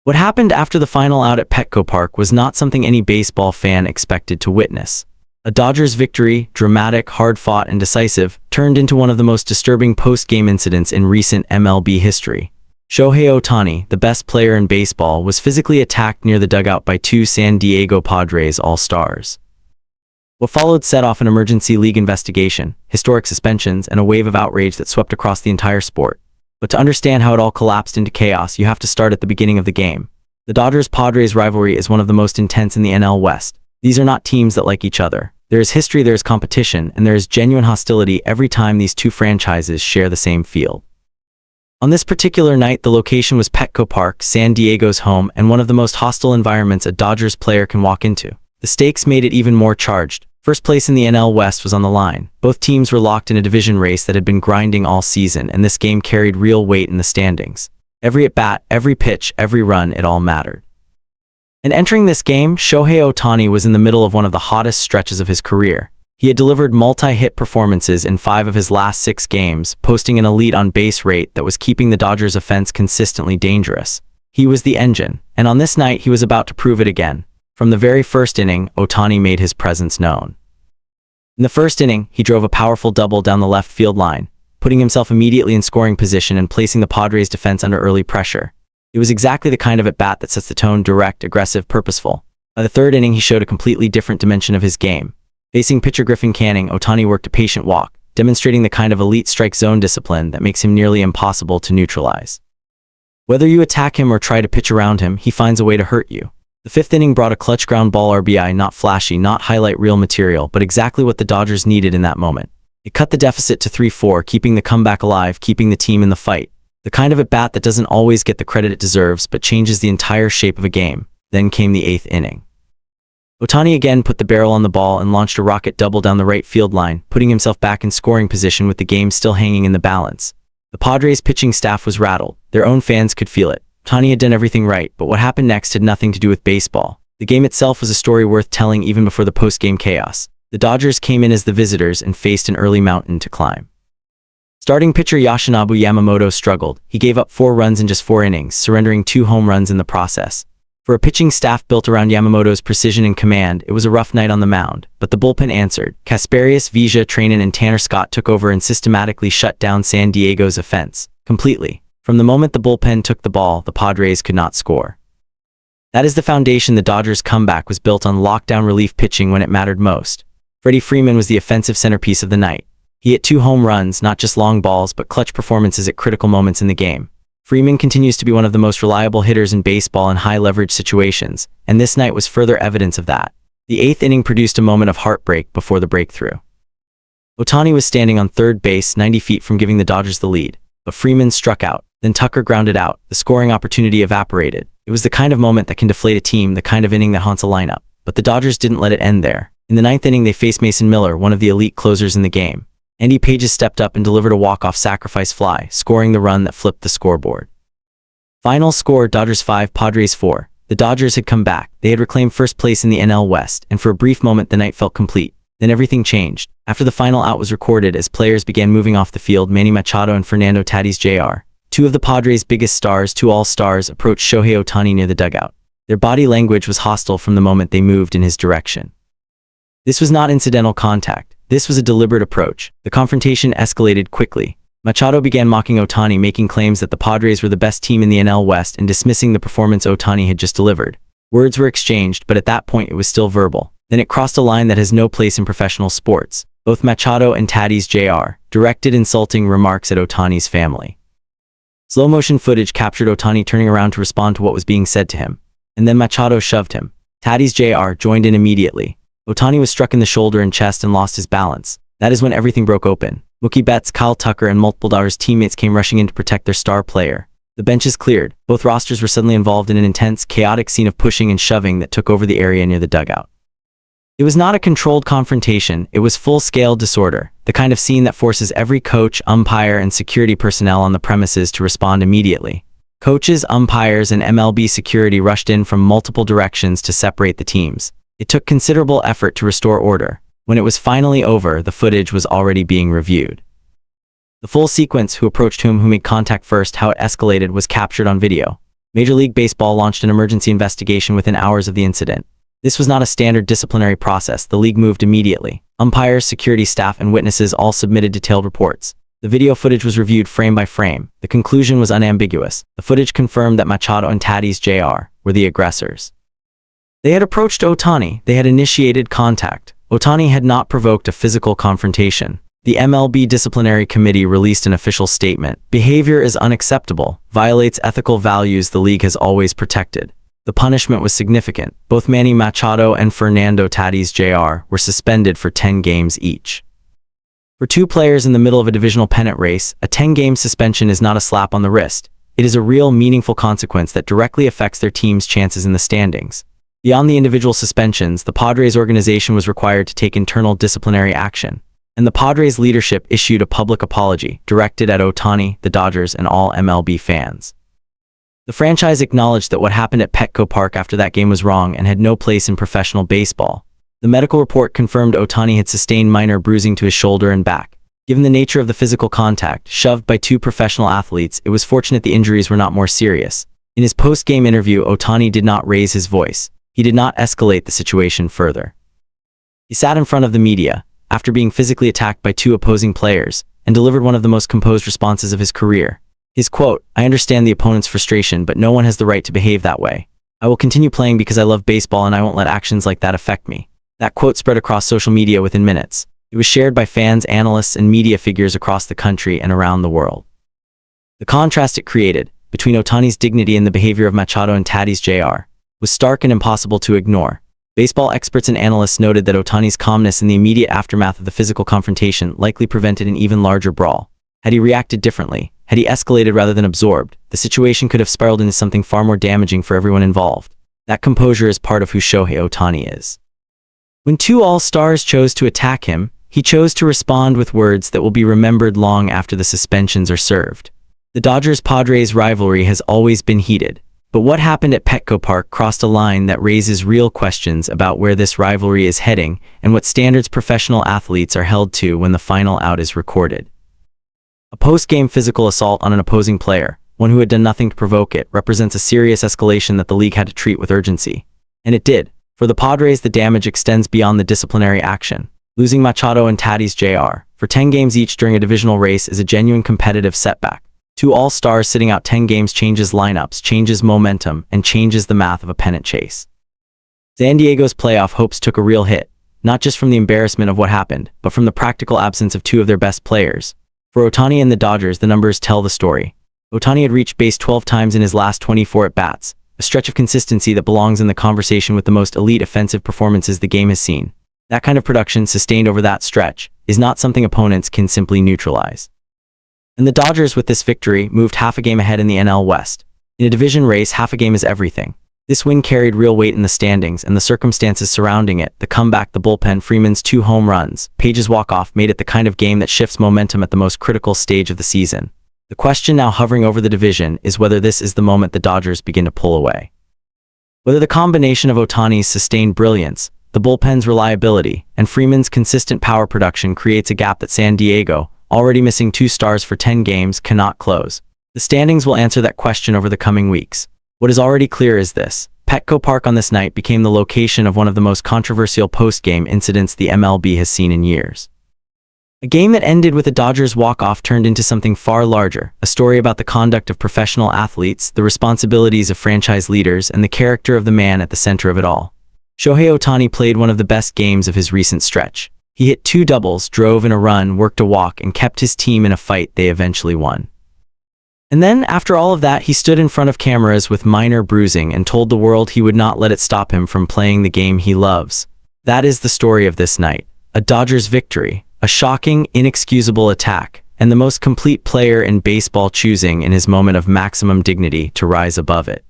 What happened after the final out at Petco Park was not something any baseball fan expected to witness. A Dodgers victory, dramatic, hard-fought, and decisive, turned into one of the most disturbing post-game incidents in recent MLB history. Shohei Ohtani, the best player in baseball, was physically attacked near the dugout by two San Diego Padres All-Stars. What followed set off an emergency league investigation, historic suspensions, and a wave of outrage that swept across the entire sport. But to understand how it all collapsed into chaos, you have to start at the beginning of the game. The Dodgers-Padres rivalry is one of the most intense in the NL West. These are not teams that like each other. There is history, there is competition, and there is genuine hostility every time these two franchises share the same field. On this particular night, the location was Petco Park, San Diego's home, and one of the most hostile environments a Dodgers player can walk into. The stakes made it even more charged. First place in the NL West was on the line. Both teams were locked in a division race that had been grinding all season, and this game carried real weight in the standings. Every at-bat, every pitch, every run, it all mattered. And entering this game, Shohei Ohtani was in the middle of one of the hottest stretches of his career. He had delivered multi-hit performances in 5 of his last 6 games, posting an elite on-base rate that was keeping the Dodgers' offense consistently dangerous. He was the engine, and on this night he was about to prove it again. From the very first inning, Ohtani made his presence known. In the first inning, he drove a powerful double down the left field line, putting himself immediately in scoring position and placing the Padres' defense under early pressure. It was exactly the kind of at-bat that sets the tone: direct, aggressive, purposeful. By the third inning, he showed a completely different dimension of his game. Facing pitcher Griffin Canning, Ohtani worked a patient walk, demonstrating the kind of elite strike zone discipline that makes him nearly impossible to neutralize. Whether you attack him or try to pitch around him, he finds a way to hurt you. The fifth inning brought a clutch ground ball RBI, not flashy, not highlight reel material, but exactly what the Dodgers needed in that moment. It cut the deficit to 3-4, keeping the comeback alive, keeping the team in the fight. The kind of at-bat that doesn't always get the credit it deserves, but changes the entire shape of a game. Then came the 8th inning. Ohtani again put the barrel on the ball and launched a rocket double down the right field line, putting himself back in scoring position with the game still hanging in the balance. The Padres' pitching staff was rattled. Their own fans could feel it. Ohtani had done everything right, but what happened next had nothing to do with baseball. The game itself was a story worth telling even before the post-game chaos. The Dodgers came in as the visitors and faced an early mountain to climb. Starting pitcher Yoshinobu Yamamoto struggled. He gave up 4 runs in just 4 innings, surrendering 2 home runs in the process. For a pitching staff built around Yamamoto's precision and command, it was a rough night on the mound, but the bullpen answered. Kasperius, Vija, Treinen, and Tanner Scott took over and systematically shut down San Diego's offense completely. From the moment the bullpen took the ball, the Padres could not score. That is the foundation. The Dodgers' comeback was built on lockdown relief pitching when it mattered most. Freddie Freeman was the offensive centerpiece of the night. He hit 2 home runs, not just long balls, but clutch performances at critical moments in the game. Freeman continues to be one of the most reliable hitters in baseball in high-leverage situations, and this night was further evidence of that. The 8th inning produced a moment of heartbreak before the breakthrough. Ohtani was standing on third base 90 feet from giving the Dodgers the lead, but Freeman struck out. Then Tucker grounded out. The scoring opportunity evaporated. It was the kind of moment that can deflate a team, the kind of inning that haunts a lineup. But the Dodgers didn't let it end there. In the 9th inning, they faced Mason Miller, one of the elite closers in the game. Andy Pages stepped up and delivered a walk-off sacrifice fly, scoring the run that flipped the scoreboard. Final score: Dodgers 5, Padres 4. The Dodgers had come back. They had reclaimed first place in the NL West, and for a brief moment the night felt complete. Then everything changed. After the final out was recorded, as players began moving off the field, Manny Machado and Fernando Tatis Jr., 2 of the Padres' biggest stars, 2 all-stars, approached Shohei Ohtani near the dugout. Their body language was hostile from the moment they moved in his direction. This was not incidental contact. This was a deliberate approach. The confrontation escalated quickly. Machado began mocking Ohtani, making claims that the Padres were the best team in the NL West and dismissing the performance Ohtani had just delivered. Words were exchanged, but at that point it was still verbal. Then it crossed a line that has no place in professional sports. Both Machado and Tatis Jr. directed insulting remarks at Ohtani's family. Slow-motion footage captured Ohtani turning around to respond to what was being said to him. And then Machado shoved him. Tatis Jr. joined in immediately. Ohtani was struck in the shoulder and chest and lost his balance. That is when everything broke open. Mookie Betts, Kyle Tucker, and multiple Dodgers teammates came rushing in to protect their star player. The benches cleared. Both rosters were suddenly involved in an intense, chaotic scene of pushing and shoving that took over the area near the dugout. It was not a controlled confrontation, it was full-scale disorder, the kind of scene that forces every coach, umpire, and security personnel on the premises to respond immediately. Coaches, umpires, and MLB security rushed in from multiple directions to separate the teams. It took considerable effort to restore order. When it was finally over, the footage was already being reviewed. The full sequence, who approached whom, who made contact first, how it escalated, was captured on video. Major League Baseball launched an emergency investigation within hours of the incident. This was not a standard disciplinary process. The league moved immediately. Umpires, security staff, and witnesses all submitted detailed reports. The video footage was reviewed frame by frame. The conclusion was unambiguous. The footage confirmed that Machado and Tatis Jr. were the aggressors. They had approached Ohtani. They had initiated contact. Ohtani had not provoked a physical confrontation. The MLB disciplinary committee released an official statement. Behavior is unacceptable, violates ethical values the league has always protected. The punishment was significant. Both Manny Machado and Fernando Tatis Jr. were suspended for 10 games each. For two players in the middle of a divisional pennant race, a 10-game suspension is not a slap on the wrist. It is a real, meaningful consequence that directly affects their team's chances in the standings. Beyond the individual suspensions, the Padres organization was required to take internal disciplinary action. And the Padres leadership issued a public apology directed at Ohtani, the Dodgers, and all MLB fans. The franchise acknowledged that what happened at Petco Park after that game was wrong and had no place in professional baseball. The medical report confirmed Ohtani had sustained minor bruising to his shoulder and back. Given the nature of the physical contact, shoved by two professional athletes, it was fortunate the injuries were not more serious. In his post-game interview, Ohtani did not raise his voice. He did not escalate the situation further. He sat in front of the media, after being physically attacked by two opposing players, and delivered one of the most composed responses of his career. His quote, "I understand the opponent's frustration, but no one has the right to behave that way. I will continue playing because I love baseball and I won't let actions like that affect me." That quote spread across social media within minutes. It was shared by fans, analysts, and media figures across the country and around the world. The contrast it created, between Ohtani's dignity and the behavior of Machado and Tatis Jr., was stark and impossible to ignore. Baseball experts and analysts noted that Ohtani's calmness in the immediate aftermath of the physical confrontation likely prevented an even larger brawl. Had he reacted differently, had he escalated rather than absorbed, the situation could have spiraled into something far more damaging for everyone involved. That composure is part of who Shohei Ohtani is. When two all-stars chose to attack him, he chose to respond with words that will be remembered long after the suspensions are served. The Dodgers-Padres rivalry has always been heated. But what happened at Petco Park crossed a line that raises real questions about where this rivalry is heading and what standards professional athletes are held to when the final out is recorded. A post-game physical assault on an opposing player, one who had done nothing to provoke it, represents a serious escalation that the league had to treat with urgency. And it did. For the Padres, the damage extends beyond the disciplinary action. Losing Machado and Tatis Jr. for 10 games each during a divisional race is a genuine competitive setback. Two all-stars sitting out 10 games changes lineups, changes momentum, and changes the math of a pennant chase. San Diego's playoff hopes took a real hit, not just from the embarrassment of what happened, but from the practical absence of two of their best players. For Ohtani and the Dodgers, the numbers tell the story. Ohtani had reached base 12 times in his last 24 at-bats, a stretch of consistency that belongs in the conversation with the most elite offensive performances the game has seen. That kind of production, sustained over that stretch, is not something opponents can simply neutralize. And the Dodgers, with this victory, moved half a game ahead in the NL West. In a division race, half a game is everything. This win carried real weight in the standings, and the circumstances surrounding it, the comeback, the bullpen, Freeman's 2 home runs, Page's walk-off, made it the kind of game that shifts momentum at the most critical stage of the season. The question now hovering over the division is whether this is the moment the Dodgers begin to pull away. Whether the combination of Ohtani's sustained brilliance, the bullpen's reliability, and Freeman's consistent power production creates a gap that San Diego, already missing 2 stars for 10 games, cannot close. The standings will answer that question over the coming weeks. What is already clear is this: Petco Park on this night became the location of one of the most controversial post-game incidents the MLB has seen in years. A game that ended with a Dodgers walk-off turned into something far larger, a story about the conduct of professional athletes, the responsibilities of franchise leaders, and the character of the man at the center of it all. Shohei Ohtani played one of the best games of his recent stretch. He hit 2 doubles, drove in a run, worked a walk, and kept his team in a fight they eventually won. And then, after all of that, he stood in front of cameras with minor bruising and told the world he would not let it stop him from playing the game he loves. That is the story of this night. A Dodgers victory, a shocking, inexcusable attack, and the most complete player in baseball choosing in his moment of maximum dignity to rise above it.